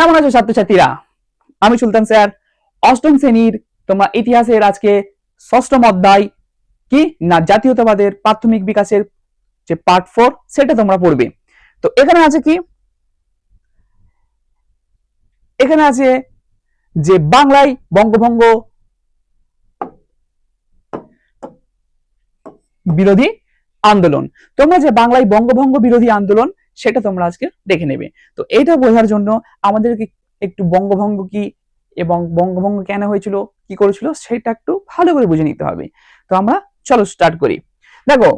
কেমন আছো ছাত্রছাত্রীরা? আমি সুলতান স্যার। অষ্টম শ্রেণীর তোমরা ইতিহাসের আজকে ষষ্ঠম অধ্যায় কি না জাতীয়তাবাদের প্রাথমিক বিকাশের যে পার্ট 4 সেটা তোমরা পড়বে। তো এখানে আছে কি, এখানে আছে যে বাংলায় বঙ্গভঙ্গ বিরোধী আন্দোলন। তোমরা যে বাংলায় বঙ্গভঙ্গ বিরোধী আন্দোলন সেটা তোমরা আজকে দেখে নেবে। তো এটা বোঝার জন্য আমাদেরকে একটু বঙ্গভঙ্গ কি এবং বঙ্গভঙ্গ কেন হয়েছিল, কি করেছিল সেটা একটু ভালো করে বুঝে নিতে হবে। তো আমরা চলো স্টার্ট করি। দেখো,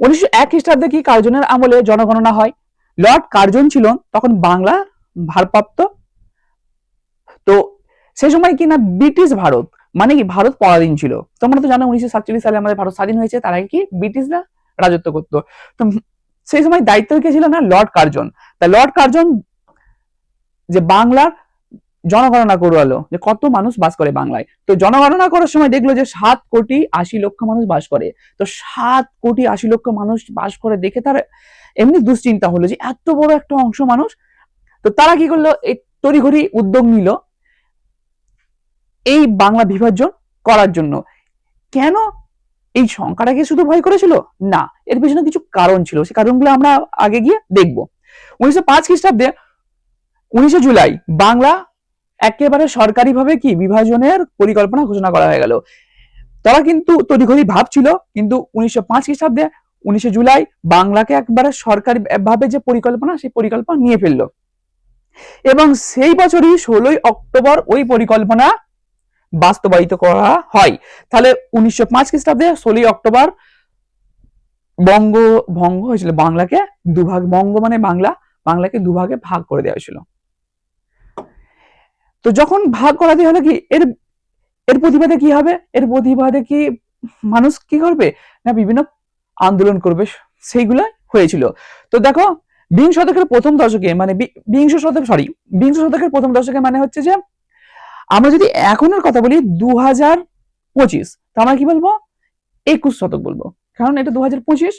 1901 খ্রিস্টাব্দে কি কার্জনের আমলে জনগণনা হয়। লর্ড কার্জন ছিল তখন বাংলা ভারপ্রাপ্ত। তো সেই সময় কি না ব্রিটিশ ভারত, মানে কি ভারত পরাধীন ছিল। তোমরা তো জানো 1947 সালে আমাদের ভারত স্বাধীন হয়েছে, তার আগে কি ব্রিটিশরা রাজত্ব করতো। তো সেই সময় দায়িত্ব কে ছিল না লর্ড কার্জন। তা লর্ড কার্জন যে বাংলার জনগণনা করলো যে কত মানুষ বাস করে বাংলায়। তো জনগণনা করার সময় দেখলো যে 7,80,00,000 মানুষ বাস করে। তো 7,80,00,000 মানুষ বাস করে দেখে তার এমনি দুশ্চিন্তা হলো যে এত বড় একটা অংশ মানুষ। তো তারা কি করলো, এই তড়িঘড়ি উদ্যোগ নিল এই বাংলা বিভাজন করার জন্য। কেন এই সংখ্যাটাকে শুধু ভয় করেছিল না, এর পিছনে কিছু কারণ ছিল, সেই কারণগুলো আমরা আগে গিয়ে দেখবো। 1905 খ্রিস্টাব্দে 19 জুলাই বাংলা একেবারে সরকারিভাবে কি বিভাজনের পরিকল্পনা ঘোষণা করা হয়ে গেল। তারা কিন্তু তড়িঘড়ি ভাবছিল, কিন্তু 1905 খ্রিস্টাব্দে 19 জুলাই বাংলাকে একবারে সরকারি ভাবে যে পরিকল্পনা, সেই পরিকল্পনা নিয়ে ফেললো এবং সেই বছরই 16 অক্টোবর ওই পরিকল্পনা বাস্তবায়িত করা হয়। তাহলে 1905 খ্রিস্টাব্দে 16 অক্টোবর বঙ্গভঙ্গ হয়েছিল, বাংলাকে দুভাগ, বঙ্গ মানে বাংলা, বাংলাকে দুভাগে ভাগ করে দেওয়া হয়েছিল। তো যখন ভাগ করা দিয়ে হলো কি, এর এর প্রতিবাদে কি হবে, এর প্রতিবাদে কি মানুষ কি করবে না বিভিন্ন আন্দোলন করবে, সেইগুলো হয়েছিল। তো দেখো, বিংশ শতকের প্রথম দশকে মানে বিংশ শতকের প্রথম দশকে মানে হচ্ছে যে আমরা যদি এখনের কথা বলি 2025, তো আমরা কি বলবো 21 শতক বলবো, কারণ এটা 2025।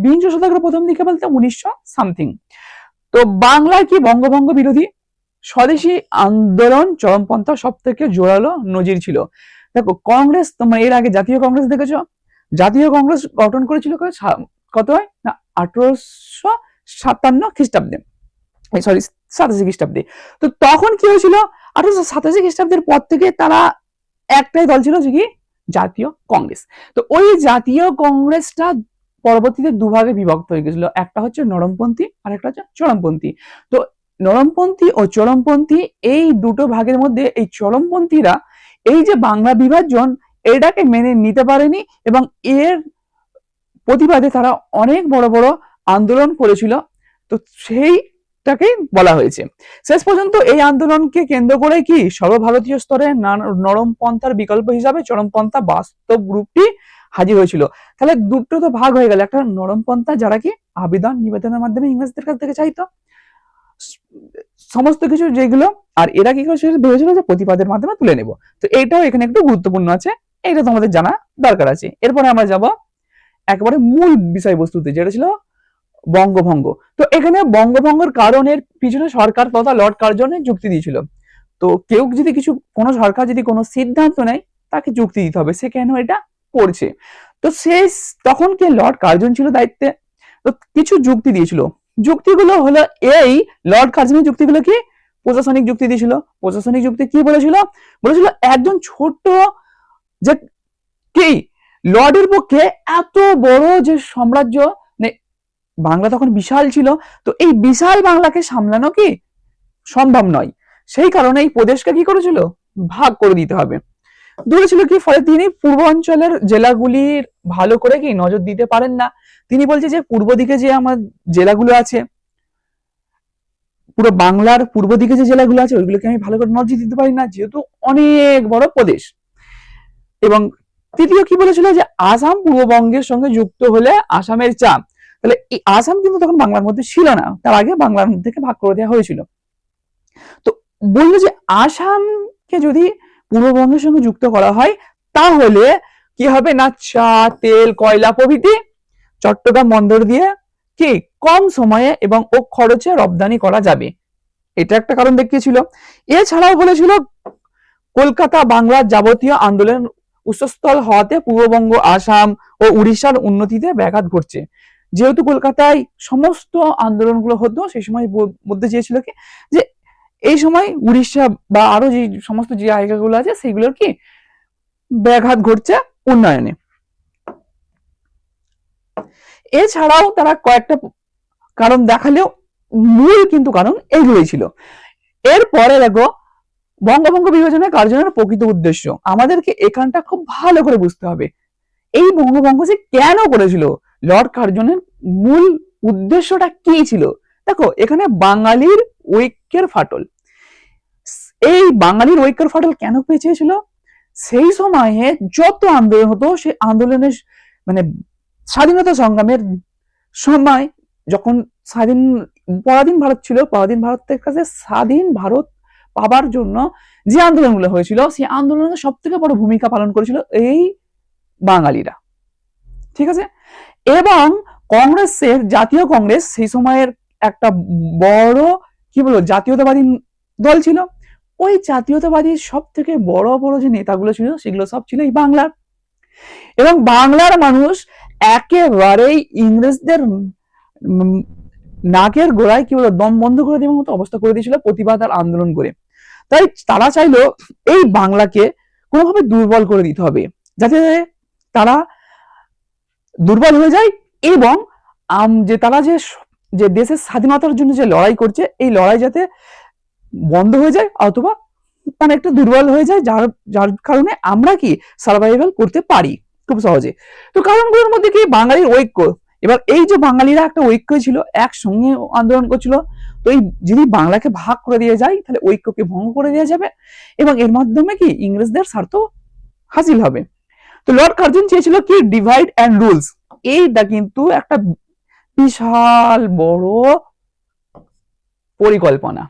বিংশ শতকের প্রথম দিকে বলতে 1900 সামথিং। তো বাংলায় কি বঙ্গভঙ্গ বিরোধী স্বদেশী আন্দোলন চরমপন্থা সব থেকে জোরালো নজির ছিল। দেখো, কংগ্রেস, তোমরা এর আগে জাতীয় কংগ্রেস দেখেছো, জাতীয় কংগ্রেস গঠন করেছিল কত হয় না 1857 খ্রিস্টাব্দে, সরি 87 খ্রিস্টাব্দে। তো তখন কি হয়েছিল, 1887 খ্রিস্টাব্দের পর থেকে তারা একটাই দল ছিল যে কি জাতীয় কংগ্রেস। তো ওই জাতীয় কংগ্রেসটা পরবর্তীতে দুভাগে বিভক্ত হয়ে গেছিল, একটা হচ্ছে নরমপন্থী আর একটা হচ্ছে চরমপন্থী। তো নরমপন্থী ও চরমপন্থী এই দুটো ভাগের মধ্যে এই চরমপন্থীরা এই যে বাংলা বিভাজন এটাকে মেনে নিতে পারেনি এবং এর প্রতিবাদে তারা অনেক বড় বড় আন্দোলন করেছিল। তো সেইটাকেই বলা হয়েছে। শেষ পর্যন্ত এই আন্দোলনকে কেন্দ্র করে কি সর্বভারতীয় স্তরে নরম পন্থার বিকল্প হিসাবে চরমপন্থা বাস্তব রূপটি হাজির হয়েছিল। তাহলে দুটো তো ভাগ হয়ে গেল, একটা নরম পন্থা যারা কি আবেদন নিবেদনের মাধ্যমে ইংরেজদের কাছ থেকে চাইতো সমস্ত কিছু যেগুলো, আর এরা কি করেছিল ভেবেছিল যে প্রতিবাদের মাধ্যমে তুলে নেব। তো এইটাও এখানে একটু গুরুত্বপূর্ণ আছে, এটা তোমাদের জানা দরকার আছে। এরপরে আমরা যাব একেবারে মূল বিষয়বস্তুতে, যেটা ছিল বঙ্গভঙ্গ। তো এখানে বঙ্গভঙ্গের কারণের পিছনে সরকার তথা লর্ড কার্জনের যুক্তি দিয়েছিল। তো কেউ যদি কিছু, কোনো সরকার যদি কোনো সিদ্ধান্ত নেয় তাকে যুক্তি দিতে হবে সে কেন এটা করছে। তো শেষ তখন কে লর্ড কার্জন ছিল দায়িত্বে, তো কিছু যুক্তি দিয়েছিল। যুক্তিগুলো হলো এই লর্ড কার্জনের যুক্তিগুলো কি প্রশাসনিক যুক্তি দিয়েছিল। প্রশাসনিক যুক্তি কি বলেছিল, বলেছিল একজন ছোট যে কি লর্ডের পক্ষে এত বড় যে সাম্রাজ্য, বাংলা তখন বিশাল ছিল, তো এই বিশাল বাংলাকে সামলানো কি সম্ভব নয়। সেই কারণে এই প্রদেশকে কি করেছিল ভাগ করে দিতে হবে ধরেছিল কি, ফলে তিনি পূর্বাঞ্চলের জেলাগুলির ভালো করে কি নজর দিতে পারেন না। তিনি বলছে যে পূর্ব দিকে যে আমার জেলাগুলো আছে, পুরো বাংলার পূর্ব দিকে যে জেলাগুলো আছে ওইগুলোকে আমি ভালো করে নজর দিতে পারি না, যেহেতু অনেক বড় প্রদেশ। এবং তৃতীয় কি বলেছিল যে আসাম পূর্ববঙ্গের সঙ্গে যুক্ত হলে আসামের চাপ, তাহলে এই আসাম কিন্তু তখন বাংলার মধ্যে ছিল না, তার আগে বাংলার মধ্যে ভাগ করে দেওয়া হয়েছিল। তো বললো যে আসামকে যদি পূর্ববঙ্গের সঙ্গে যুক্ত করা হয় তাহলে কি হবে না চা, তেল, কয়লা প্রভৃতি চট্টগ্রাম বন্দর দিয়ে কি কম সময়ে এবং ও খরচে রপ্তানি করা যাবে। এটা একটা কারণ দেখিয়েছিল। এছাড়াও বলেছিল কলকাতা বাংলার যাবতীয় আন্দোলন উৎসস্থল হওয়াতে পূর্ববঙ্গ, আসাম ও উড়িষ্যার উন্নতিতে ব্যাঘাত ঘটছে। যেহেতু কলকাতায় সমস্ত আন্দোলনগুলো হতো সেই সময় মধ্যে চেয়েছিল কি যে এই সময় উড়িষ্যা বা আরো যে সমস্ত যে জায়গাগুলো আছে সেইগুলোর কি ব্যাঘাত ঘটছে উন্নয়নে। এছাড়াও তারা কয়েকটা কারণ দেখালেও মূল কিন্তু কারণ এইগুলোই ছিল। এরপরে দেখো বঙ্গভঙ্গ বিভাজনের কার্যকরের প্রকৃত উদ্দেশ্য আমাদেরকে এখানটা খুব ভালো করে বুঝতে হবে। এই বঙ্গভঙ্গ যে কেন করেছিল, লর্ড কার্জনের মূল উদ্দেশ্যটা কি ছিল। দেখো এখানে বাঙালির ঐক্যের ফাটল। এই বাঙালির ঐক্যের ফাটল কেন পেয়েছিল, সেই সময়ে যত আন্দোলন হতো সেই আন্দোলনের মানে স্বাধীনতা সংগ্রামের সময় যখন পরাধীন ভারত ছিল, পরাধীন ভারতের কাছে স্বাধীন ভারত পাবার জন্য যে আন্দোলনগুলো হয়েছিল সেই আন্দোলনে সব থেকে বড় ভূমিকা পালন করেছিল এই বাঙালিরা, ঠিক আছে। এবং কংগ্রেসের জাতীয় কংগ্রেস সেই সময়ের একটা বড় কি বলবো জাতীয়তাবাদী দল ছিল। ওই জাতীয়তাবাদী সব থেকে বড় বড় যে নেতাগুলো ছিল সেগুলো সব ছিল এই বাংলার। এবং বাংলার মানুষ একেবারেই ইংরেজদের নাকের গোড়ায় কি বলবো দম বন্ধ করে দেওয়ার মতো অবস্থা করে দিয়েছিল প্রতিবাদ আর আন্দোলন করে। তাই তারা চাইলো এই বাংলাকে কোনোভাবে দুর্বল করে দিতে হবে, যাতে তারা দুর্বল হয়ে যায় এবং যে তারা যে দেশের স্বাধীনতার জন্য যে লড়াই করছে এই লড়াই যাতে বন্ধ হয়ে যায় অথবা অনেকটা দুর্বল হয়ে যায়, যার যার কারণে আমরা কি সার্ভাইভাল করতে পারি খুব সহজে। তো কারণগুলোর মধ্যে কি বাঙালির ঐক্য। এবার এই যে বাঙালিরা একটা ঐক্য ছিল, একসঙ্গে আন্দোলন করছিল, তো এই যদি বাংলাকে ভাগ করে দিয়ে যায় তাহলে ঐক্যকে ভঙ্গ করে দেওয়া যাবে এবং এর মাধ্যমে কি ইংরেজদের স্বার্থ হাসিল হবে। তো লর্ড কার্জন চেয়েছিল কি ডিভাইড অ্যান্ড রুলস। এইটা কিন্তু একটা বিশাল বড় পরিকল্পনা।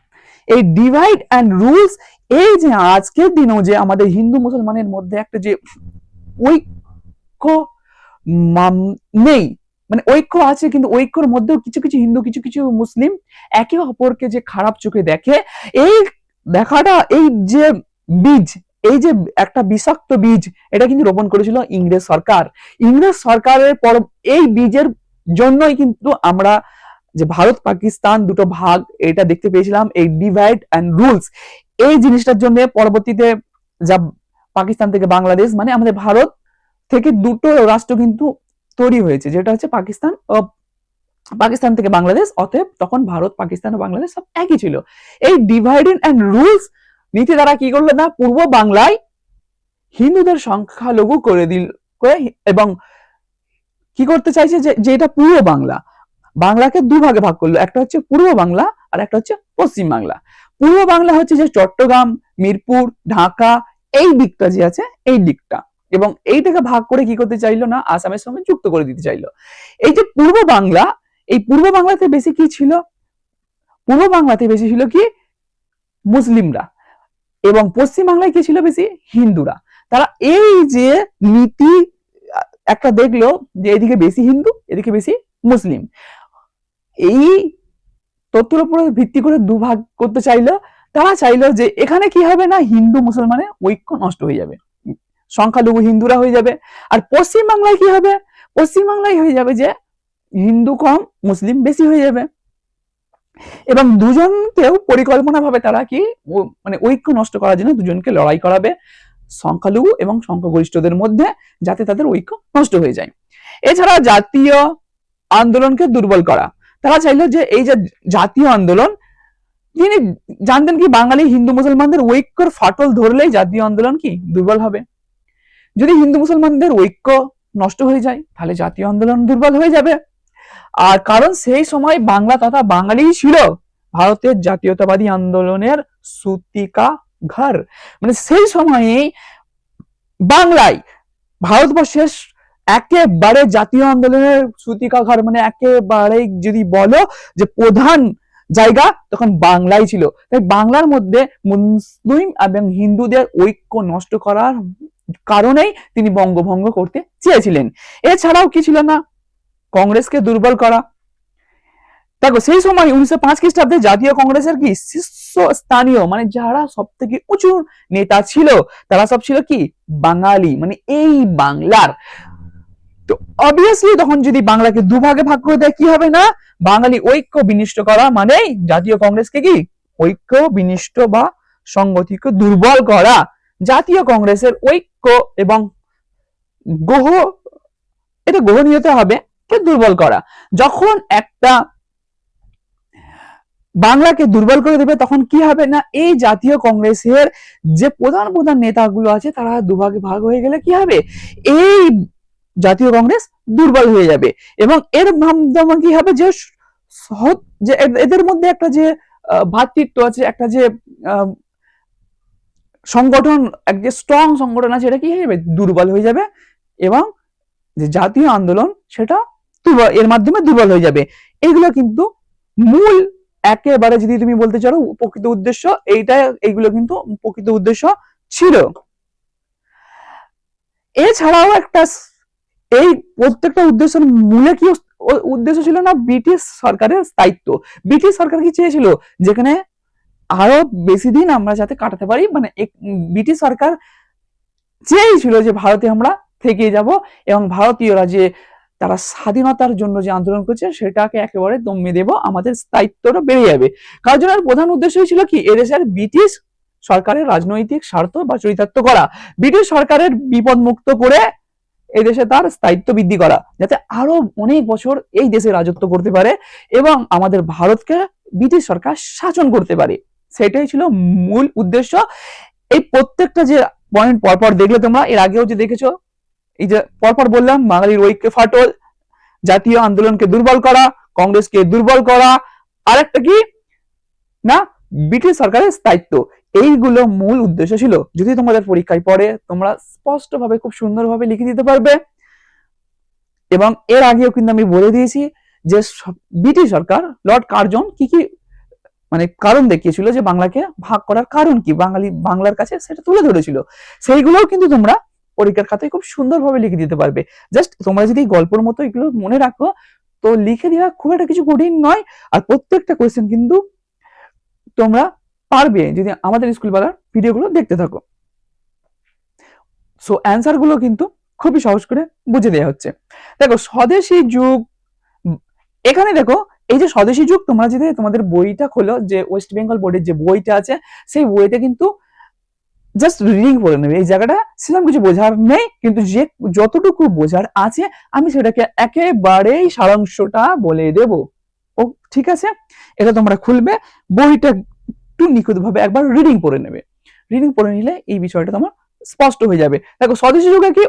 এই ডিভাইড অ্যান্ড রুলস, এই যে আজকের দিনেও যে আমাদের হিন্দু মুসলমানের মধ্যে একটা যে ঐক্য নেই, মানে ঐক্য আছে কিন্তু ঐক্যর মধ্যেও কিছু কিছু হিন্দু কিছু কিছু মুসলিম একে অপরকে যে খারাপ চোখে দেখে, এই দেখাটা এই যে বীজ, এই যে একটা বিষাক্ত বীজ এটা কিন্তু রোপণ করেছিল ইংরেজ সরকার। ইংরেজ সরকারের পর এই বীজের জন্যই কিন্তু আমরা যে ভারত পাকিস্তান দুটো ভাগ এটা দেখতে পেয়েছিলাম, এই ডিভাইড অ্যান্ড রুলস এই জিনিসটার জন্য পরবর্তীতে যা পাকিস্তান থেকে বাংলাদেশ মানে আমাদের ভারত থেকে দুটো রাষ্ট্র কিন্তু তৈরি হয়েছে, যেটা হচ্ছে পাকিস্তান ও পাকিস্তান থেকে বাংলাদেশ। অতএব তখন ভারত পাকিস্তান ও বাংলাদেশ সব একই ছিল। এই ডিভাইড অ্যান্ড রুলস নীতি দ্বারা কি করলো না পূর্ব বাংলায় হিন্দুদের সংখ্যালঘু করে দিল এবং কি করতে চাইছে যে এটা পূর্ব বাংলা, বাংলাকে দুভাগে ভাগ করলো, একটা হচ্ছে পূর্ব বাংলা আর একটা হচ্ছে পশ্চিম বাংলা। পূর্ব বাংলা হচ্ছে যে চট্টগ্রাম, মিরপুর, ঢাকা এই দিকটা যে আছে এই দিকটা, এবং এইটাকে ভাগ করে কি করতে চাইলো না আসামের সঙ্গে যুক্ত করে দিতে চাইলো। এই যে পূর্ব বাংলা, এই পূর্ব বাংলাতে বেশি কি ছিল, পূর্ব বাংলাতে বেশি ছিল কি মুসলিমরা এবং পশ্চিম বাংলায় কি ছিল বেশি হিন্দুরা। তারা এই যে নীতি একটা দেখলো যে এদিকে বেশি হিন্দু এদিকে বেশি মুসলিম, এই তথ্যের উপরে ভিত্তি করে দুভাগ করতে চাইলো। তারা চাইলো যে এখানে কি হবে না হিন্দু মুসলমানের ঐক্য নষ্ট হয়ে যাবে, সংখ্যালঘু হিন্দুরা হয়ে যাবে। আর পশ্চিম বাংলায় কি হবে, পশ্চিম বাংলায় হয়ে যাবে যে হিন্দু কম মুসলিম বেশি হয়ে যাবে। এবং দুজনকেও পরিকল্পনা ভাবে তারা কি মানে ঐক্য নষ্ট করার জন্য দুজনকে লড়াই করাবে সংখ্যালঘু এবং সংখ্যাগরিষ্ঠদের মধ্যে, যাতে তাদের ঐক্য নষ্ট হয়ে যায়। এছাড়া জাতীয় আন্দোলনকে দুর্বল করা, তারা চাইলো যে এই যে জাতীয় আন্দোলন, তিনি জানতেন কি বাঙালি হিন্দু মুসলমানদের ঐক্যর ফাটল ধরলেই জাতীয় আন্দোলন কি দুর্বল হবে। যদি হিন্দু মুসলমানদের ঐক্য নষ্ট হয়ে যায় তাহলে জাতীয় আন্দোলন দুর্বল হয়ে যাবে। আর কারণ সেই সময় বাংলা তথা বাঙালি ছিল ভারতের জাতীয়তাবাদী আন্দোলনের সূতিকা ঘর, মানে সেই সময়ে বাংলায় ভারতবর্ষের একেবারে জাতীয় আন্দোলনের সূতিকা ঘর, মানে একেবারে যদি বলো যে প্রধান জায়গা তখন বাংলাই ছিল। তাই বাংলার মধ্যে মুসলিম এবং হিন্দুদের ঐক্য নষ্ট করার কারণেই তিনি বঙ্গভঙ্গ করতে চেয়েছিলেন। এছাড়াও কি ছিল না কংগ্রেসকে দুর্বল করা। দেখো সেই সময় 1905 খ্রিস্টাব্দে জাতীয় কংগ্রেসের কি শীর্ষস্থানীয় মানে যারা সব থেকে উঁচু নেতা ছিল তারা সব ছিল কি বাঙালি, মানে এই বাংলার। তো অবভিয়াসলি তখন যদি বাংলাকে দুভাগে ভাগ করে দেয় কি হবে না, বাঙালি ঐক্য বিনিষ্ট করা মানে জাতীয় কংগ্রেসকে কি ঐক্য বিনিষ্ট বা সংগতিকে দুর্বল করা, জাতীয় কংগ্রেসের ঐক্য এবং গ্রহ এটা গ্রহণীয়তা হবে কে দুর্বল করা। যখন একটা বাংলাকে দুর্বল করে দেবে তখন কি হবে না, এই জাতীয় কংগ্রেসের যে প্রধান প্রধান নেতাগুলো আছে তারা দুভাগে ভাগ হয়ে গেলে কি হবে, এই জাতীয় কংগ্রেস দুর্বল হয়ে যাবে এবং এর মাধ্যমে কি হবে যে যে এদের মধ্যে একটা যে ভ্রাতৃত্ব আছে, একটা যে সংগঠন, এক যে স্ট্রং সংগঠন আছে, এটা কি হয়ে যাবে দুর্বল হয়ে যাবে এবং যে জাতীয় আন্দোলন সেটা এর মাধ্যমে দুর্বল হয়ে যাবে। এগুলো কিন্তু মূল একেবারে যদি তুমি বলতে চাও প্রকৃত উদ্দেশ্য এইটা, এইগুলো কিন্তু প্রকৃত উদ্দেশ্য ছিল। এছাড়াও একটা এই প্রত্যেকটা উদ্দেশ্যের মূলে কি উদ্দেশ্য ছিল না, ব্রিটিশ সরকারের স্থায়িত্ব। ব্রিটিশ সরকার কি চেয়েছিল, যেখানে আরো বেশি দিন আমরা যাতে কাটাতে পারি, মানে ব্রিটিশ সরকার চেয়েছিল যে ভারতে আমরা থেকে যাব এবং ভারতীয়রা যে তারা স্বাধীনতার জন্য যে আন্দোলন করছে সেটাকে একেবারে দমিয়ে দেব, আমাদের স্থায়িত্বটা বেড়ে যাবে। কার্জনের প্রধান উদ্দেশ্য ছিল কি এদেশের ব্রিটিশ সরকারের রাজনৈতিক স্বার্থ বা চরিতার্থ করা, ব্রিটিশ সরকারের বিপদ মুক্ত করে এদেশে তার স্থায়িত্ব বৃদ্ধি করা, যাতে আরো অনেক বছর এই দেশে রাজত্ব করতে পারে এবং আমাদের ভারতকে ব্রিটিশ সরকার শাসন করতে পারে, সেটাই ছিল মূল উদ্দেশ্য। এই প্রত্যেকটা যে পয়েন্ট পরপর দেখলে তোমরা, এর আগেও যে দেখেছো, এই যে পরপর বললাম বাঙালির ঐক্যে ফাটল, জাতীয় আন্দোলনকে দুর্বল করা, কংগ্রেসকে দুর্বল করা, আরেকটা কি না ব্রিটিশ সরকারের স্থায়িত্ব, এইগুলো মূল উদ্দেশ্য ছিল। যদি তোমাদের পরীক্ষায় পড়ে তোমরা স্পষ্টভাবে খুব সুন্দরভাবে লিখে দিতে পারবে। এবং এর আগেও কিন্তু আমি বলে দিয়েছি যে ব্রিটিশ সরকার লর্ড কার্জন কি কি মানে কারণ দেখিয়েছিল যে বাংলাকে ভাগ করার কারণ কি বাংলার কাছে সেটা তুলে ধরেছিল, সেইগুলোও কিন্তু তোমরা পরীক্ষার খাতায় খুব সুন্দরভাবে লিখে দিতে পারবে। জাস্ট তোমরা যদি গল্পের মতো এগুলো মনে রাখো তো লিখে দেওয়া খুব একটা কিছু কঠিন নয়, আর প্রত্যেকটা কোয়েশ্চেন কিন্তু তোমরা পারবে যদি আমাদের স্কুল বেলার ভিডিওগুলো দেখতে থাকো। সো অ্যান্সার গুলো কিন্তু খুবই সহজ করে বুঝে দেওয়া হচ্ছে। দেখো স্বদেশী যুগ, এখানে দেখো এই যে স্বদেশী যুগ, তোমরা যদি তোমাদের বইটা খোলো যে ওয়েস্ট বেঙ্গল বোর্ডের যে বইটা আছে সেই বইতে কিন্তু জাস্ট রিডিং করে নেবে, এই জায়গাটা সেরকম কিছু বোঝার নেই, কিন্তু যে যতটুকু বোঝার আছে আমি সেটাকে একেবারেই সারাংশটা বলে দেব। ও ঠিক আছে, এটা তোমরা খুলবে, বইটা একটু নিখুঁতভাবে একবার রিডিং করে নেবে, রিডিং পড়ে নিলে এই বিষয়টা তোমার স্পষ্ট হয়ে যাবে। দেখো স্বদেশী যুগে কি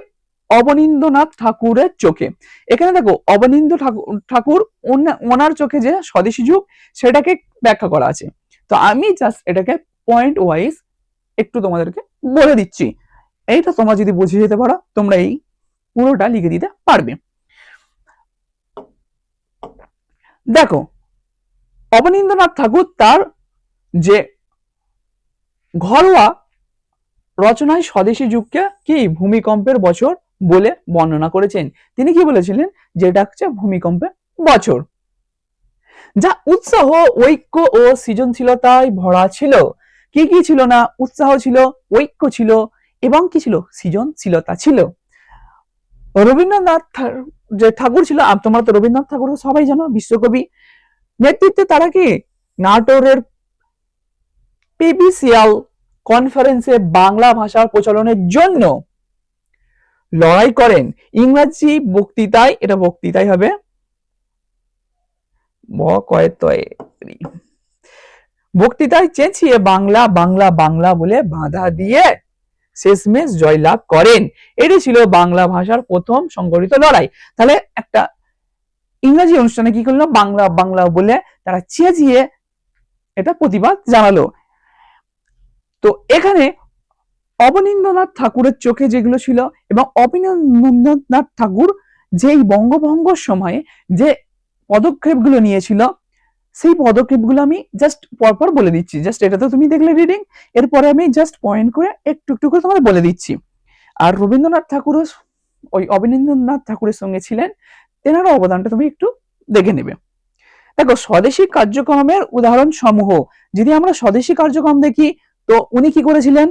অবনীন্দ্রনাথ ঠাকুরের চোখে, এখানে দেখো অবনীন্দ্র ঠাকুর ওনার চোখে যে স্বদেশী যুগ সেটাকে ব্যাখ্যা করা আছে। তো আমি জাস্ট এটাকে পয়েন্ট ওয়াইজ একটু তোমাদেরকে বলে দিচ্ছি, এইটা তোমরা যদি বুঝে যেতে পারো তোমরা এই পুরোটা লিখে দিতে পারবে। দেখো অবনীন্দ্রনাথ ঠাকুর তার যে ঘরোয়া রচনায় স্বদেশী যুগকে কি ভূমিকম্পের বছর বলে বর্ণনা করেছেন। তিনি কি বলেছিলেন, যেটা হচ্ছে ভূমিকম্পের বছর, যা উৎসাহ, ঐক্য ও সৃজনশীলতায় ভরা ছিল। কি কি ছিল না, উৎসাহ ছিল, ঐক্য ছিল এবং কি ছিল, সৃজনশীলতা ছিল। রবীন্দ্রনাথ যে ঠাকুর ছিল, তোমরা তো রবীন্দ্রনাথ ঠাকুর সবাই জানো, বিশ্বকবি, নেতৃত্বে তারা কি নাটোরের পিবিসিএল কনফারেন্সে বাংলা ভাষার প্রচলনের জন্য লড়াই করেন। ইংরাজি বক্তৃতায়, এটা বক্তৃতায় হবে, বক্তৃতায় চেঁচিয়ে বাংলা বাংলা বাংলা বলে বাধা দিয়ে শেষমেশ জয়লাভ করেন। এটি ছিল বাংলা ভাষার প্রথম সংগঠিত লড়াই। তাহলে একটা ইংরাজি অনুষ্ঠানে কি করলো, বাংলা বাংলা বলে তারা চেঁচিয়ে এটা প্রতিবাদ জানালো। তো এখানে অবনীন্দ্রনাথ ঠাকুরের চোখে যেগুলো ছিল এবং অবনীন্দ্রনাথ ঠাকুর যেই বঙ্গভঙ্গ সময়ে যে পদক্ষেপগুলো নিয়েছিল সেই পদক্ষেপগুলো আমি জাস্ট পরপর বলে দিচ্ছি। জাস্ট এটা তো তুমি দেখলে রিডিং, এরপরে আমি জাস্ট পয়েন্ট করে একটু একটু করে তোমাদের বলে দিচ্ছি। আর রবীন্দ্রনাথ ঠাকুরও ওই অবনীন্দ্রনাথ ঠাকুরের সঙ্গে ছিলেন, তেনারও অবদানটা তুমি একটু দেখে নেবে। দেখো স্বদেশী কার্যক্রমের উদাহরণ সমূহ, যদি আমরা স্বদেশী কার্যক্রম দেখি, তো উনি কি করেছিলেন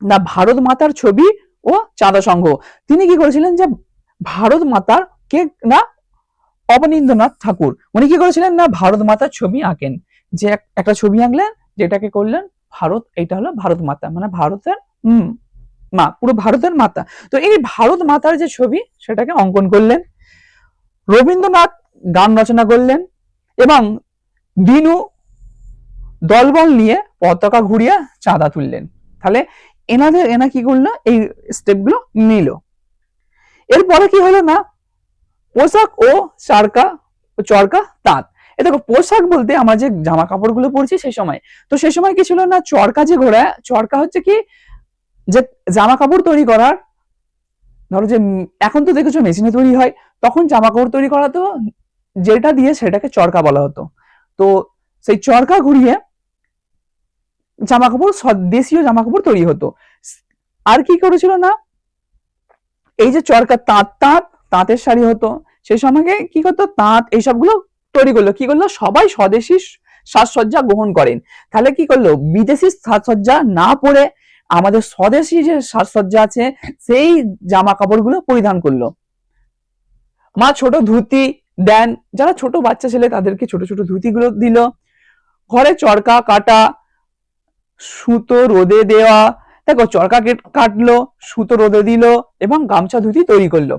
না ভারত মাতার ছবি ও চাঁদা সংঘ। তিনি কি করেছিলেন যে ভারত মাতার কে না অবনীন্দ্রনাথ ঠাকুর, উনি কি করেছিলেন না ভারত মাতার ছবি আঁকেন, যে একটা ছবি আঁকলেন যেটাকে করলেন ভারত, এটা হলো ভারত মাতা মানে ভারতের মা, পুরো ভারতের মাতা। তো এই ভারত মাতার যে ছবি সেটাকে অঙ্কন করলেন। রবীন্দ্রনাথ গান রচনা করলেন এবং দিনু দলবল নিয়ে পতাকা ঘুরিয়ে চাঁদা তুললেন। তাহলে এনা কি করলো, এই স্টেপগুলো নিল। এরপরে কি হলো না পোশাক ও চরকা তাঁত। এ দেখো পোশাক বলতে আমরা যে জামা কাপড়গুলো পরছি সেই সময়, তো সেই সময় কি ছিল না চরকা যে ঘোড়া, চরকা হচ্ছে কি যে জামা কাপড় তৈরি করার, ধরো যে এখন তো দেখেছো মেশিনে তৈরি হয়, তখন জামা কাপড় তৈরি করা তো যেটা দিয়ে সেটাকে চরকা বলা হতো। তো সেই চরকা ঘুরিয়ে জামা কাপড়, দেশীয় জামা কাপড় তৈরি হতো। আর কি করেছিল না এই যে চরকা তাঁতের শাড়ি হতো, সেই সময় কি করতো তাঁত এইসবগুলো তৈরি করলো, কি করলো সবাই স্বদেশী সাজসজ্জা গ্রহণ করেন। তাহলে কি করলো বিদেশি সাজসজ্জা না পরে আমাদের স্বদেশী যে সাজসজ্জা আছে সেই জামা কাপড়গুলো পরিধান করলো। মা ছোট ধুতি দেন, যারা ছোট বাচ্চা ছেলে তাদেরকে ছোট ছোট ধুতিগুলো দিল। ঘরে চরকা কাটা, সুতো রোদে দেওয়া, দেখো চরকা কাটলো, সুতো রোদে দিল এবং গামছা ধুতি তৈরি করলো।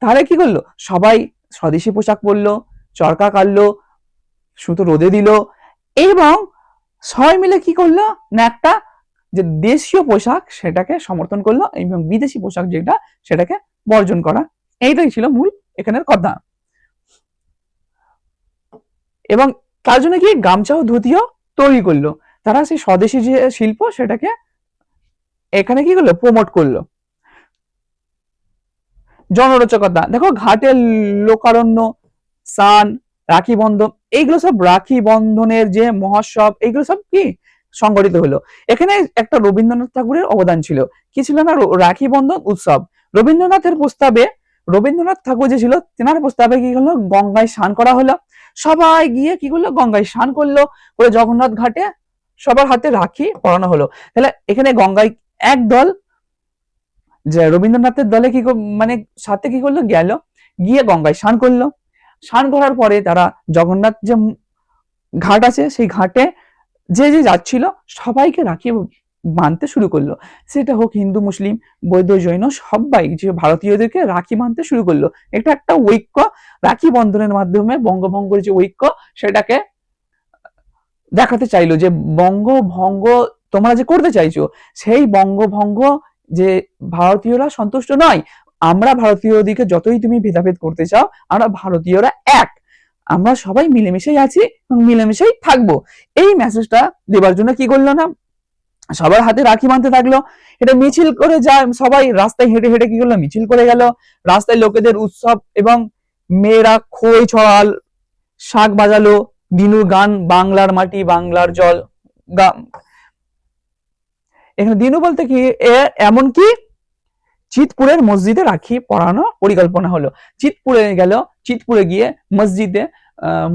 তাহলে কি করলো সবাই স্বদেশী পোশাক পরলো, চরকা কাটলো, সুতো রোদে দিল এবং সবাই মিলে কি করলো না একটা যে দেশীয় পোশাক সেটাকে সমর্থন করলো এবং বিদেশি পোশাক যেটা সেটাকে বর্জন করা। এইটাই ছিল মূল এখানের কথা। এবং তার জন্য কি গামছা ও ধুতিও তৈরি করলো, তারা সেই স্বদেশী যে শিল্প সেটাকে এখানে কি করলো প্রমোট করলো। জনরোচকতা দেখো ঘাটের লোকারণ্য, সান, রাখি বন্ধন, এইগুলো সব রাখি বন্ধনের যে মহোৎসব এগুলো সব কি সংগঠিত হলো। এখানে একটা রবীন্দ্রনাথ ঠাকুরের অবদান ছিল, কি ছিল না রাখি বন্ধন উৎসব। রবীন্দ্রনাথের প্রস্তাবে, রবীন্দ্রনাথ ঠাকুর যে ছিল তেনার প্রস্তাবে কি হলো গঙ্গায় স্নান করা হলো, সবাই গিয়ে কি করলো গঙ্গায় স্নান করলো, করে জগন্নাথ ঘাটে সবার হাতে রাখি পরানো হলো। তাহলে এখানে গঙ্গায় একদল যে রবীন্দ্রনাথের দলে কি মানে সাথে কি করলো গেল, গিয়ে গঙ্গায় স্নান করলো। স্নান করার পরে তারা জগন্নাথ যে ঘাট আছে সেই ঘাটে যে যে যাচ্ছিল সবাইকে রাখি বাঁধতে শুরু করলো, সেটা হোক হিন্দু মুসলিম বৌদ্ধ জৈন সবাই যে ভারতীয়দেরকে রাখি বাঁধতে শুরু করলো। এটা একটা ঐক্য, রাখি বন্ধনের মাধ্যমে বঙ্গভঙ্গের যে ঐক্য সেটাকে দেখাতে চাইলো যে বঙ্গভঙ্গ তোমরা যে করতে চাইছো সেই বঙ্গভঙ্গ যে ভারতীয়রা সন্তুষ্ট নয়, আমরা ভারতীয়দিকে যতই তুমি ভেদাভেদ করতে চাও আমরা ভারতীয়রা এক, আমরা সবাই মিলেমিশেই আছি এবং মিলেমিশেই থাকবো। এই মেসেজটা দেবার জন্য কি করলো না সবার হাতে রাখি বাঁধতে থাকলো। এটা মিছিল করে যায়, সবাই রাস্তায় হেঁটে হেঁটে কি করলো মিছিল করে গেল, রাস্তায় লোকেদের উৎসব এবং মেয়েরা খই ছড়াল, শাক বাজালো, দিনুর গান বাংলার মাটি বাংলার জল। এখানে দিনু বলতে কি এমনকি চিতপুরের মসজিদে রাখি পরানো পরিকল্পনা হলো। চিতপুরে গেল, চিতপুরে গিয়ে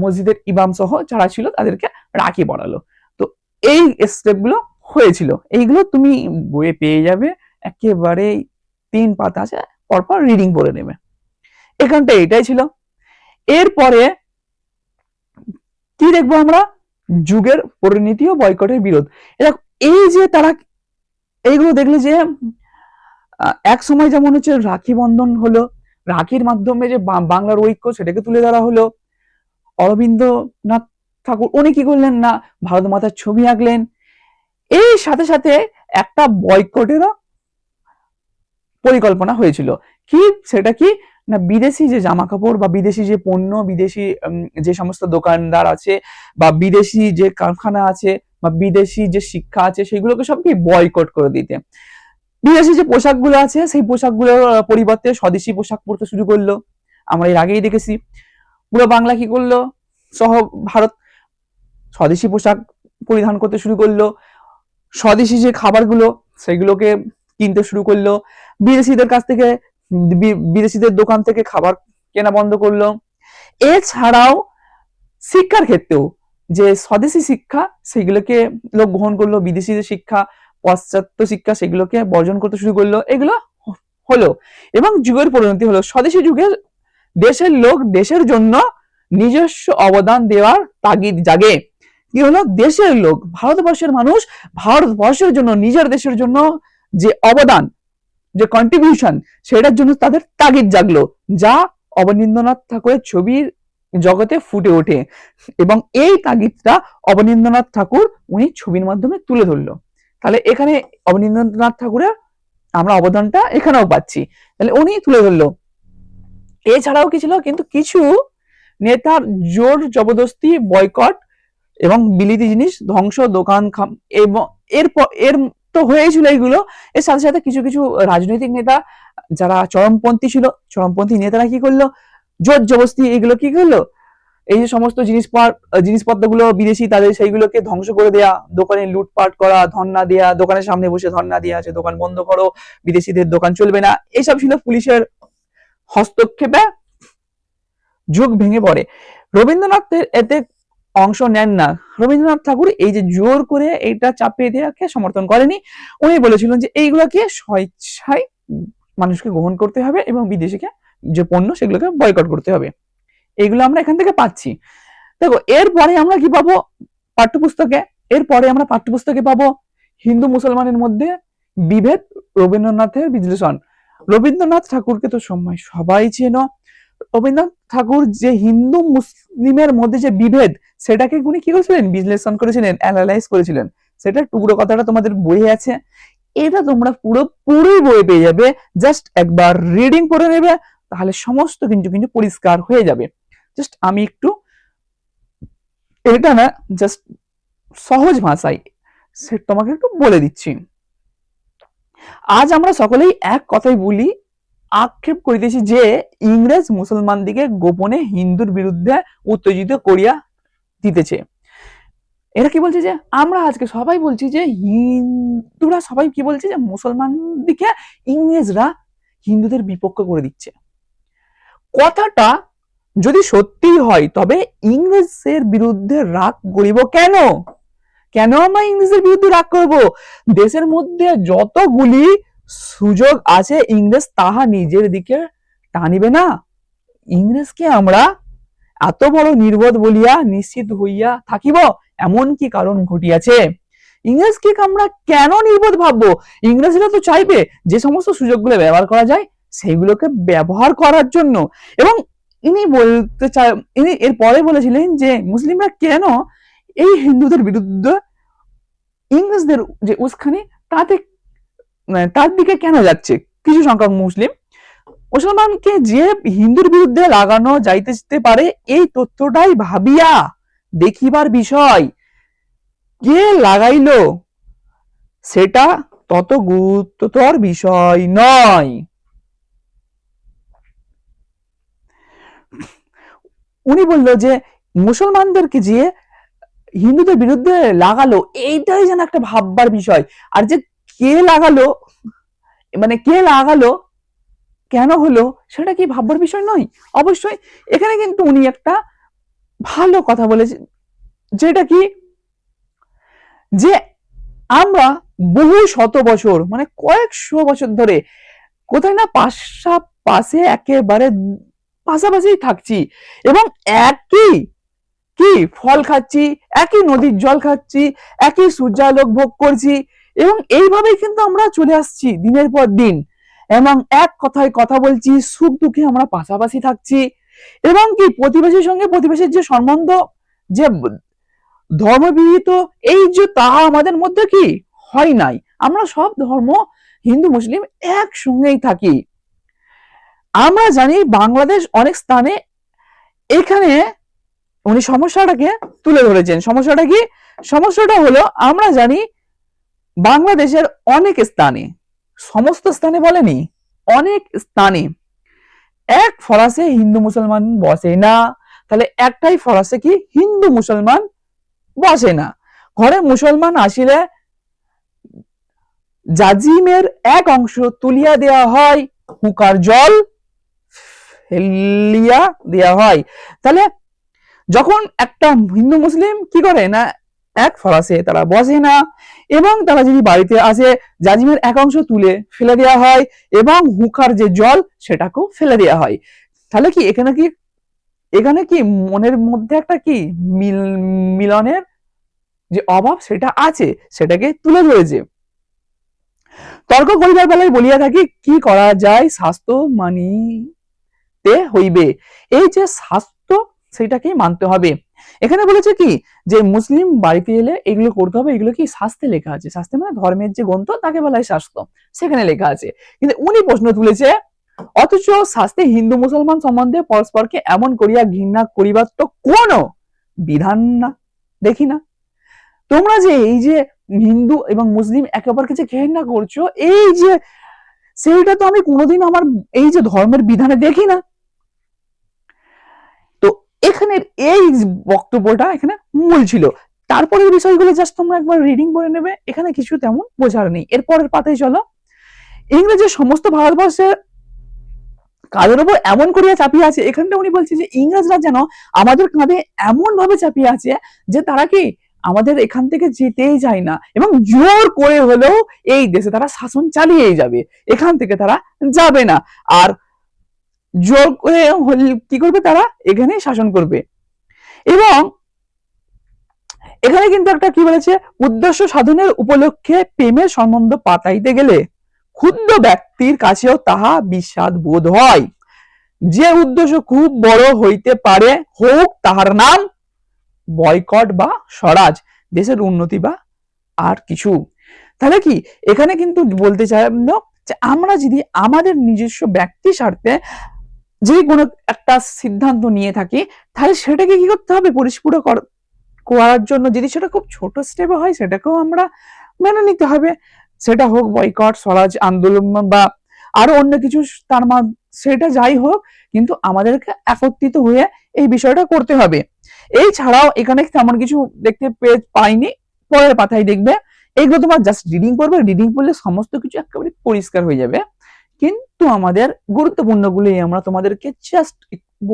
মসজিদের ইমাম সহ যারা ছিল তাদেরকে রাখি পরালো। তো এই স্টেপ গুলো হয়েছিল, এইগুলো তুমি বইয়ে পেয়ে যাবে, একেবারে 3 পাতা আছে, পরপর রিডিং করে নেবে। এখানটা এটাই ছিল। এরপরে কি দেখবো আমরা যুগের পরিণতি ও বয়কটের বিরোধ। এই যে তারা এইগুলো দেখলে যে এক সময় যেমন হচ্ছে রাখি বন্ধন হলো, রাখির মাধ্যমে যে বাংলার ঐক্য সেটাকে তুলে ধরা হলো। অরবিন্দ্রনাথ ঠাকুর উনি কি করলেন না ভারত মাতার ছবি আঁকলেন, এই সাথে সাথে একটা বয়কটেরও পরিকল্পনা হয়েছিল। কি সেটা কি না বিদেশি যে জামা কাপড় বা বিদেশি যে পণ্য, বিদেশি যে সমস্ত দোকানদার আছে বা বিদেশি যে কারখানা আছে বা বিদেশি যে শিক্ষা আছে সেগুলোকে সব কি বয়কট করে দিতে। বিদেশি যে পোশাকগুলো আছে সেই পোশাকগুলোর পরিবর্তে স্বদেশি পোশাক পরতে শুরু করলো। আমরা এর আগেই দেখেছি পুরো বাংলা কি করলো সহ ভারত স্বদেশি পোশাক পরিধান করতে শুরু করলো, স্বদেশি যে খাবারগুলো সেগুলোকে কিনতে শুরু করলো, বিদেশিদের কাছ থেকে বিদেশিদের দোকান থেকে খাবার কেনা বন্ধ করলো। এছাড়াও শিক্ষার ক্ষেত্রেও যে স্বদেশী শিক্ষা সেগুলোকে লোক গ্রহণ করলো, বিদেশি যে শিক্ষা পাশ্চাত্য শিক্ষা সেগুলোকে বর্জন করতে শুরু করলো, এগুলো হলো এবং যুগের পরিণতি হলো স্বদেশী যুগে দেশের লোক দেশের জন্য নিজস্ব অবদান দেওয়ার তাগিদ জাগে। কি হলো, দেশের লোক ভারতবর্ষের মানুষ ভারতবর্ষের জন্য নিজের দেশের জন্য যে অবদান, যে কন্ট্রিবিউশন, সেটার জন্য তাদের তাগিদ জাগলো, যা অবনীন্দ্রনাথ ঠাকুরের ছবির জগতে ফুটে ওঠে এবং এই তাগিদটা অবনীন্দ্রনাথ ঠাকুর উনি ছবির মাধ্যমে তুলে ধরলো। তাহলে এখানে অবনীন্দ্রনাথ ঠাকুরের আমরা অবদানটা এখানেও পাচ্ছি, তাহলে উনি তুলে ধরলো। এছাড়াও কি ছিল, কিন্তু কিছু নেতার জোর জবরদস্তি, বয়কট এবং বিলিতি জিনিস ধ্বংস, দোকান এবং এর তো হয়েছিল এগুলো। এর সাথে সাথে কিছু কিছু রাজনৈতিক নেতা যারা চরমপন্থী ছিল, চরমপন্থী নেতারা কি করলো, জোর জবরদস্তি এগুলো কি করলো, এই যে সমস্ত জিনিসপত্রগুলো বিদেশি তাদের সেইগুলোকে ধ্বংস করে দেয়া, দোকানে লুটপাট করা, ধর্ণা দেয়া, দোকানের সামনে বসে ধর্ণা দেয়া আছে দোকান বন্ধ করো, বিদেশিদের দোকান চলবে না, এইসব ছিল পুলিশের হস্তক্ষেপে যুগ ভেঙে পড়ে। রবীন্দ্রনাথের এতে অংশ নেন না। রবীন্দ্রনাথ ঠাকুর এই যে জোর করে এইটা চাপিয়ে দেওয়াকে সমর্থন করেনি, উনি বলেছিলেন যে এইগুলোকে স্বেচ্ছায় মানুষকে গ্রহণ করতে হবে এবং বিদেশিকে যে পণ্য সেগুলোকে বয়কট করতে হবে। এইগুলো আমরা এখান থেকে পাচ্ছি। দেখো এরপরে আমরা কি পাবো পাঠ্যপুস্তকে, এরপরে আমরা পাঠ্যপুস্তকে পাবো হিন্দু মুসলমানের মধ্যে বিভেদ, রবীন্দ্রনাথের বিশ্লেষণ। রবীন্দ্রনাথ ঠাকুরকে তো সবাই চেনো। রবীন্দ্রনাথ ঠাকুর যে হিন্দু মুসলিমের মধ্যে যে বিভেদ সেটাকে উনি কি করেছিলেন, বিশ্লেষণ করেছিলেন, অ্যানালাইজ করেছিলেন। সেটা টুকরো কথাটা তোমাদের বইয়ে আছে, এটা তোমরা পুরোই বই পেয়ে যাবে, জাস্ট একবার রিডিং করে নেবে, তাহলে সমস্ত কিন্তু পরিষ্কার হয়ে যাবে। জাস্ট আমি একটু এটা না জাস্ট সহজ ভাষায় তোমাকে একটু বলে দিচ্ছি। আজ আমরা সকলেই এক কথাই বলি, আক্ষেপ করিতেছি যে ইংরেজ মুসলমানদিকে গোপনে হিন্দুর বিরুদ্ধে উত্তেজিত করিয়া দিতেছে। এরা কি বলছে, যে আমরা আজকে সবাই বলছি যে হিন্দুরা সবাই কি বলছে, যে মুসলমান দিকে ইংরেজরা হিন্দুদের বিপক্ষ করে দিচ্ছে। কথাটা যদি সত্যি হয় তবে ইংরেজের বিরুদ্ধে রাগ করিব কেন? কেন আমরা ইংরেজের বিরুদ্ধে রাগ করব? দেশের মধ্যে যতগুলি সুযোগ আছে ইংরেজ তাহা নিজের দিকে টানিবে না। ইংরেজকে আমরা এত বড় নির্বোধ বলিয়া নিশ্চিত হইয়া থাকিব এমন কি কারণ ঘটিয়াছে? ইংরেজকে আমরা কেন নির্বোধ ভাববো? ইংরেজরা তো চাইবে যে সমস্ত সুযোগগুলো ব্যবহার করা যায় সেইগুলোকে ব্যবহার করার জন্য। এবং ইনি এরপরে বলেছিলেন যে মুসলিমরা কেন এই হিন্দুদের বিরুদ্ধে ইংরেজদের যে উস্কানি তার দিকে কেন যাচ্ছে। কিছু সংখ্যক মুসলমানকে যে হিন্দুর বিরুদ্ধে লাগানো যাইতে পারে এই তথ্যটাই ভাবিয়া দেখিবার বিষয়। কে লাগাইল সেটা তত গুরুত্বতর বিষয় নয়। উনি বলল যে মুসলমানদেরকে যে হিন্দুদের বিরুদ্ধে লাগালো এইটাই যেন একটা ভাববার বিষয়, আর যে কে লাগালো কেন হলো সেটা কি ভাববার বিষয় নয়। অবশ্যই এখানে কিন্তু উনি একটা ভালো কথা বলেছেন, যেটা কি, যে আমরা বহু শত বছর কয়েকশো বছর ধরে কোথায় না পাশাপাশি একেবারে পাশাপাশি থাকছি এবং একই কি ফল খাচ্ছি, একই নদীর জল খাচ্ছি, একই সূর্যালোক ভোগ করছি এবং এইভাবেই কিন্তু আমরা চলে আসছি দিনের পর দিন এবং এক কথায় কথা বলছি, সুখ দুঃখে আমরা পাশাপাশি থাকছি এবং কি প্রতিবেশীর সঙ্গে প্রতিবেশীর যে সম্বন্ধ, যে ধর্মবিহিত এই যে তাহা আমাদের মধ্যে কি হয় নাই। আমরা সব ধর্ম হিন্দু মুসলিম একসঙ্গেই থাকি। আমরা জানি বাংলাদেশ অনেক স্থানে, এখানে উনি সমস্যাটাকে তুলে ধরেছেন। সমস্যাটা কি? সমস্যাটা হলো আমরা জানি বাংলাদেশের অনেক স্থানে, সমস্ত স্থানে বলেনি, অনেক স্থানে এক ফরাসে হিন্দু মুসলমান বসে না। তাহলে একটাই ফরাসে কি হিন্দু মুসলমান বসে না। ঘরে মুসলমান আসিলে জাজিমের এক অংশ তুলিয়া দেয়া হয়, হুকার জল ফেলিয়া দেয়া হয়। তাহলে যখন একটা হিন্দু মুসলিম কি করে না, এক ফরাসে তারা বসে না, এবং তারা যদি বাড়িতে আসে জাজিমের এক অংশ তুলে ফেলে দেওয়া হয় এবং হুকার যে জল সেটাকেও ফেলে দেওয়া হয়। তাহলে কি এখানে কি মনের মধ্যে একটা কি মিলনের যে অভাব সেটা আছে, সেটাকে তুলে ধরেছে। তর্ক করিবার বেলায় বলিয়া থাকি, কি করা যায় স্বাস্থ্য মানিতে হইবে। এই যে স্বাস্থ্য সেটাকেই মানতে হবে। এখানে বলেছে কি যে মুসলিম বাড়িতে এলে এগুলো করতে হবে, এগুলো কি শাস্ত্রে লেখা আছে। শাস্ত্রে মানে ধর্মের যে গ্রন্থ তাকে বলা হয় শাস্ত্র, সেখানে লেখা আছে। কিন্তু উনি প্রশ্ন তুলেছে, অথচ শাস্ত্রে হিন্দু মুসলমান সম্বন্ধে পরস্পরকে এমন করিয়া ঘৃণা করিবার তো কোনো বিধান না দেখি না। তোমরা যে এই যে হিন্দু এবং মুসলিম একে অপরকে যে ঘৃণা করছো, এই যে সেইটা তো আমি কোনোদিন আমার এই যে ধর্মের বিধানে দেখি না। তো এখানে এই বক্তব্যটা এখানে মূল ছিল। তারপরের বিষয়গুলো জাস্ট তোমরা একবার রিডিং করে নেবে, এখানে কিছু তেমন বোঝার নেই। এরপরের পাতায় চলো। ইংরেজি সমস্ত ভারতবর্ষের কাদের উপর এমন করিয়া চাপিয়ে আছে, এখানটা উনি বলছে যে ইংরেজরা যেন আমাদের কাঁধে এমন ভাবে চাপিয়ে আছে যে তারা কি আমাদের এখান থেকে যেতেই চায় না, এবং জোর করে হলেও এই দেশে তারা শাসন চালিয়েই যাবে, এখান থেকে তারা যাবে না। আর জোর করে কি করবে, তারা এখানেই শাসন করবে। এবং এখানে কিন্তু একটা কি বলেছে, উদ্দেশ্য সাধনের উপলক্ষে প্রেমের সম্বন্ধ পাতাইতে গেলে ক্ষুদ্র ব্যক্তির কাছেও তাহা বিস্বাদ বোধ হয়। যে উদ্দেশ্য খুব বড় হইতে পারে, হোক তাহার নাম বয়কট বা স্বরাজ, দেশের উন্নতি বা আর কিছু। তাহলে কি এখানে কিন্তু বলতে চাই যে আমরা যদি আমাদের নিজস্ব ব্যক্তি স্বার্থে যে কোনো একটা সিদ্ধান্ত নিয়ে থাকি, তাহলে সেটাকে কি করতে হবে, পরিস্ফুট করার জন্য যদি সেটা খুব ছোট স্টেপে হয় সেটাকেও আমরা মেনে নিতে হবে। সেটা হোক বয়কট, স্বরাজ আন্দোলন বা আরো অন্য কিছু, তার সেটা যাই হোক, কিন্তু আমাদেরকে একত্রিত হয়ে এই বিষয়টা করতে হবে। এই ছাড়াও এখানে তেমন কিছু দেখতে পাইনি, পরের পাতায় দেখবে। এইগুলো তোমার জাস্ট রিডিং করবে, রিডিং করলে সমস্ত কিছু একেবারে পরিষ্কার হয়ে যাবে। কিন্তু আমাদের গুরুত্বপূর্ণ গুলি আমরা তোমাদেরকে জাস্ট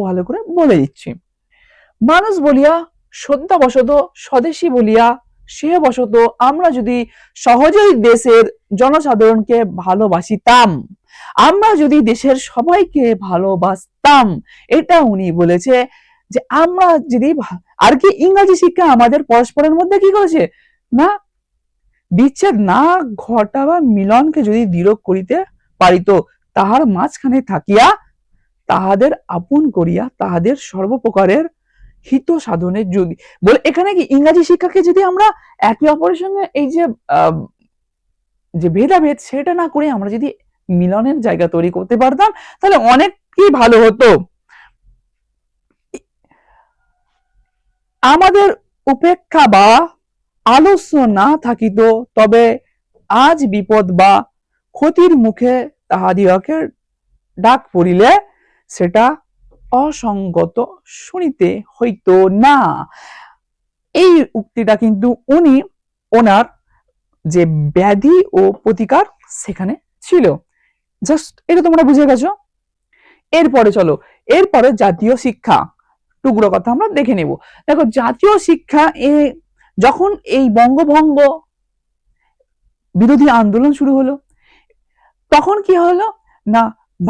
ভালো করে বলে দিচ্ছি। মানুষ বলিয়া শ্রদ্ধাবশত, স্বদেশী বলিয়া সে বশত আমরা যদি সহজেই দেশের জনসাধারণকে ভালোবাসিতাম, আমরা যদি দেশের সবাইকে ভালোবাসতাম, এটা উনি বলেছে যে আমরা যদি আর কি ইংরেজি শিক্ষা আমাদের পরস্পরের মধ্যে কি করেছে না, বিচ্ছেদ না ঘটা বা মিলনকে যদি দৃঢ় করিতে পারিত, তাহার মাঝখানে থাকিয়া তাহাদের আপন করিয়া তাহাদের সর্বপ্রকারের হিত সাধনের যদি বলে, এখানে কি ইংরেজি শিক্ষাকে যদি আমরা একে অপরের সঙ্গে এই যে যে ভেদাভেদ সেটা না করে আমরা যদি মিলনের জায়গা তৈরি করতে পারতাম, তাহলে অনেকই ভালো হতো। আমাদের উপেক্ষা বা আলস্য না থাকিত, তবে আজ বিপদ বা ক্ষতির মুখে তাহাদিওকে ডাক পড়িলে সেটা অসঙ্গত শুনিতে হইতো না। এই উক্তিটা কিন্তু উনি ওনার যে ব্যাধি ও প্রতিকার সেখানে ছিল। জাস্ট এটা তোমরা বুঝে গেছো। এরপরে চলো, এরপরে জাতীয় শিক্ষা টুকরো কথা আমরা দেখে নেব। দেখো জাতীয় শিক্ষা যখন এই বঙ্গভঙ্গ বিরোধী আন্দোলন শুরু হলো, তখন কি হলো না,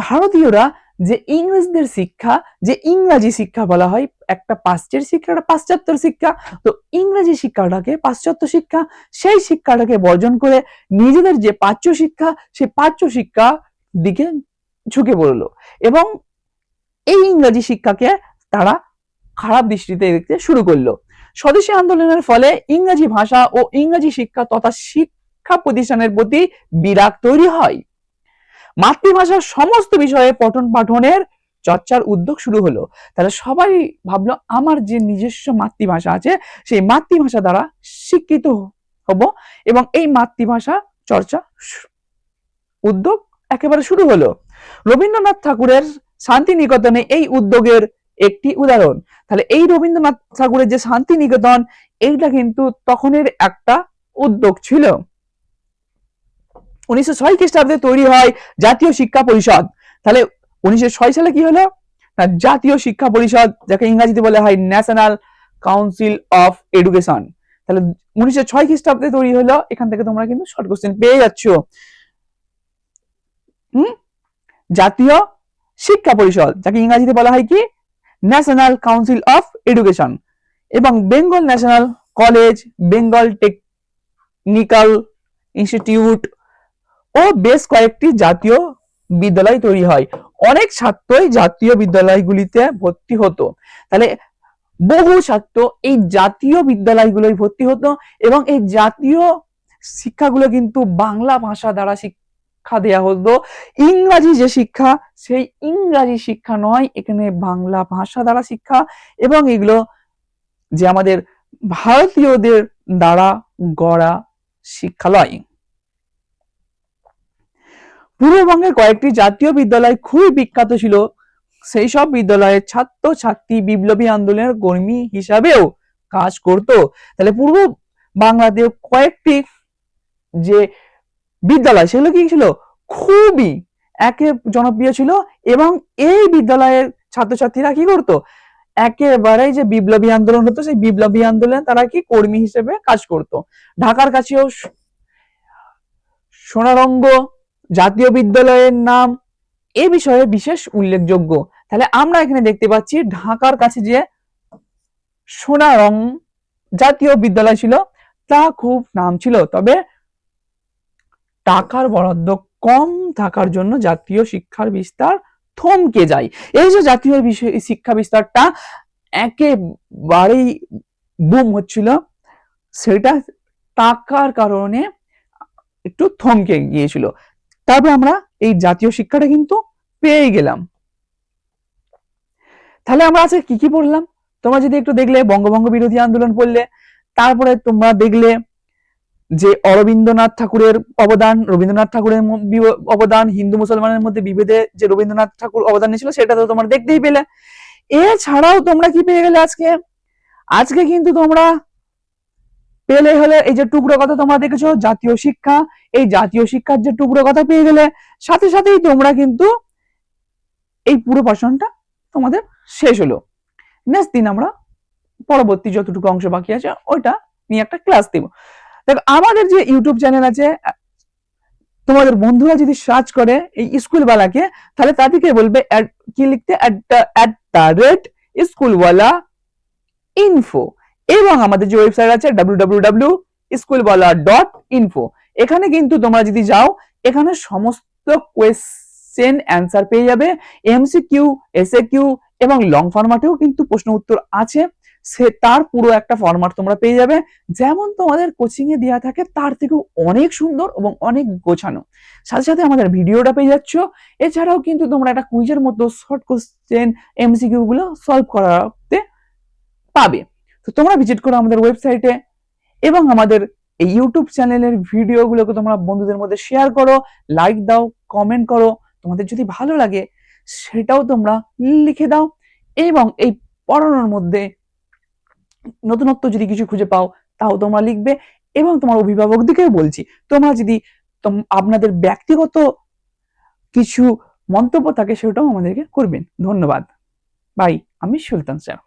ভারতীয়রা যে ইংরেজদের শিক্ষা, যে ইংরাজি শিক্ষা বলা হয়, একটা পাশ্চাত্যের শিক্ষা, একটা পাশ্চাত্যের শিক্ষা, তো ইংরেজি শিক্ষাটাকে পাশ্চাত্য শিক্ষা, সেই শিক্ষাটাকে বর্জন করে নিজেদের যে প্রাচ্য শিক্ষা, সেই প্রাচ্য শিক্ষা দিকে ঝুঁকে পড়লো, এবং এই ইংরাজি শিক্ষাকে তারা খারাপ দৃষ্টিতে দেখতে শুরু করলো। স্বদেশী আন্দোলনের ফলে ইংরেজি ভাষা ও ইংরেজি শিক্ষা তথা শিক্ষা প্রতিষ্ঠানের প্রতি বিরাগ তৈরি হয়। মাতৃভাষার সমস্ত বিষয়ে পঠন পাঠনের চর্চার উদ্যোগ শুরু হলো। তাহলে সবাই ভাবলো আমার যে নিজস্ব মাতৃভাষা আছে, সেই মাতৃভাষা দ্বারা শিক্ষিত হব, এবং এই মাতৃভাষা চর্চা উদ্যোগ একেবারে শুরু হলো। রবীন্দ্রনাথ ঠাকুরের শান্তিনিকেতনে এই উদ্যোগের একটি উদাহরণ। তাহলে এই রবীন্দ্রনাথ ঠাকুরের যে শান্তিনিকেতন, এইটা কিন্তু তখনের একটা উদ্যোগ ছিল। 1906 খ্রিস্টাব্দে তৈরি হয় জাতীয় শিক্ষা পরিষদ। তাহলে 1906 সালে কি হলো না জাতীয় শিক্ষা পরিষদ, যাকে ইংরেজিতে বলা হয় ন্যাশনাল কাউন্সিল অফ এডুকেশন। তাহলে 1906 খ্রিস্টাব্দে তৈরি হলো। এখান থেকে তোমরা কিন্তু শর্ট কোশ্চেন পেয়ে যাচ্ছ। জাতীয় শিক্ষা পরিষদ, যাকে ইংরেজিতে বলা হয় কি ন্যাশনাল কাউন্সিল অফ এডুকেশন। এবং Bengal National College, Bengal Technical Institute ও বেশ কয়েকটি জাতীয় বিদ্যালয় তৈরি হয়। অনেক ছাত্রই জাতীয় বিদ্যালয়গুলিতে ভর্তি হতো। তাহলে বহু ছাত্র এই জাতীয় বিদ্যালয়গুলোয় ভর্তি হতো এবং এই জাতীয় শিক্ষাগুলো কিন্তু বাংলা ভাষা দ্বারা শিক্ষা দেয়া হতো। ইংরাজি যে শিক্ষা, সেই ইংরাজি শিক্ষা নয়, এখানে বাংলা ভাষা দ্বারা শিক্ষা, এবং এগুলো যে আমাদের ভারতীয়দের দ্বারা গড়া শিক্ষালয়। পূর্ববঙ্গের কয়েকটি জাতীয় বিদ্যালয় খুবই বিখ্যাত ছিল। সেই সব বিদ্যালয়ের ছাত্র ছাত্রী বিপ্লবী আন্দোলনের কর্মী হিসাবেও কাজ করত। তাহলে পূর্ব বাংলাতে কয়েকটি যে বিদ্যালয়, সেগুলো কি ছিল, খুবই একে জনপ্রিয় ছিল, এবং এই বিদ্যালয়ের ছাত্রছাত্রীরা কি করতো, একেবারে যে বিপ্লবী আন্দোলন হতো, সেই বিপ্লবী আন্দোলনে তারা কি কর্মী হিসেবে কাজ করত। ঢাকার কাছেও সোনারঙ্গ জাতীয় বিদ্যালয়ের নাম এ বিষয়ে বিশেষ উল্লেখযোগ্য। তাহলে আমরা এখানে দেখতে পাচ্ছি ঢাকার কাছে যে সোনারং জাতীয় বিদ্যালয় ছিল, তা খুব নাম ছিল, তবে টাকার বরাদ্দ কম থাকার জন্য জাতীয় শিক্ষার বিস্তার থমকে যায়। এই যে জাতীয় শিক্ষা বিস্তারটা একেবারেই বুম হচ্ছিল, সেটা টাকার কারণে একটু থমকে গিয়েছিল। তারপর আমরা এই জাতীয় শিক্ষাটা কিন্তু পেয়ে গেলাম। তাহলে আমরা আজকে কি কি পড়লাম, তোমরা যদি একটু দেখলে বঙ্গভঙ্গ বিরোধী আন্দোলন পড়লে, তারপরে তোমরা দেখলে যে অরবিন্দ্রনাথ ঠাকুরের অবদান, রবীন্দ্রনাথ ঠাকুরের অবদান, হিন্দু মুসলমানের মধ্যে বিভেদে যে রবীন্দ্রনাথ ঠাকুর অবদান ছিল, সেটা তো তোমরা দেখতেই পেলে। এছাড়াও তোমরা কি পেয়ে গেলে আজকে কিন্তু তোমরা পেলে হলে এই যে টুকরো কথা তোমরা দেখেছো জাতীয় শিক্ষা, এই জাতীয় শিক্ষার যে টুকরো কথা পেয়ে গেলে, সাথে সাথেই তোমরা কিন্তু এই পুরো পড়াশোনাটা তোমাদের শেষ হলো। নেক্সট দিন আমরা পরবর্তী যতটুকু অংশ বাকি আছে ওইটা নিয়ে একটা ক্লাস দেব। দেখো আমাদের যে ইউটিউব চ্যানেল আছে, তোমাদের বন্ধুরা যদি সার্চ করে এই স্কুলওয়ালাকে, তাহলে তাদেরকে বলবে কি লিখতে, @স্কুলওয়ালা.info, এবং আমাদের যে ওয়েবসাইট আছে www.schoolwala.info। এখানে কিন্তু তোমরা যদি যাও, এখানে সমস্ত কোয়েশ্চেন অ্যান্সার পেয়ে যাবে, এমসিকিউ, এসএকিউ এবং লং ফরম্যাটেও কিন্তু প্রশ্ন উত্তর আছে। সে তার পুরো একটা ফরম্যাট তোমরা পেয়ে যাবে, যেমন তোমাদের কোচিং এ দেওয়া থাকে তার থেকেও অনেক সুন্দর এবং অনেক গোছানো। সাথে সাথে আমাদের ভিডিওটা পেয়ে যাচ্ছ। এছাড়াও কিন্তু তোমরা একটা কুইজের মতো শর্ট কোশ্চেন এমসিকিউ গুলো সলভ করাতে পাবে। তো তোমরা ভিজিট করো আমাদের ওয়েবসাইটে, এবং আমাদের এই ইউটিউব চ্যানেলের ভিডিওগুলোকে তোমরা বন্ধুদের মধ্যে শেয়ার করো, লাইক দাও, কমেন্ট করো। তোমাদের যদি ভালো লাগে সেটাও তোমরা লিখে দাও, এবং এই পড়ানোর মধ্যে নতুনত্ব যদি কিছু খুঁজে পাও তাও তোমরা লিখবে। এবং তোমার অভিভাবকদেরকেও বলছি, তোমরা যদি আপনাদের ব্যক্তিগত কিছু মন্তব্য থাকে সেটাও আমাদেরকে করবেন। ধন্যবাদ। বাই, আমি সুলতান স্যার।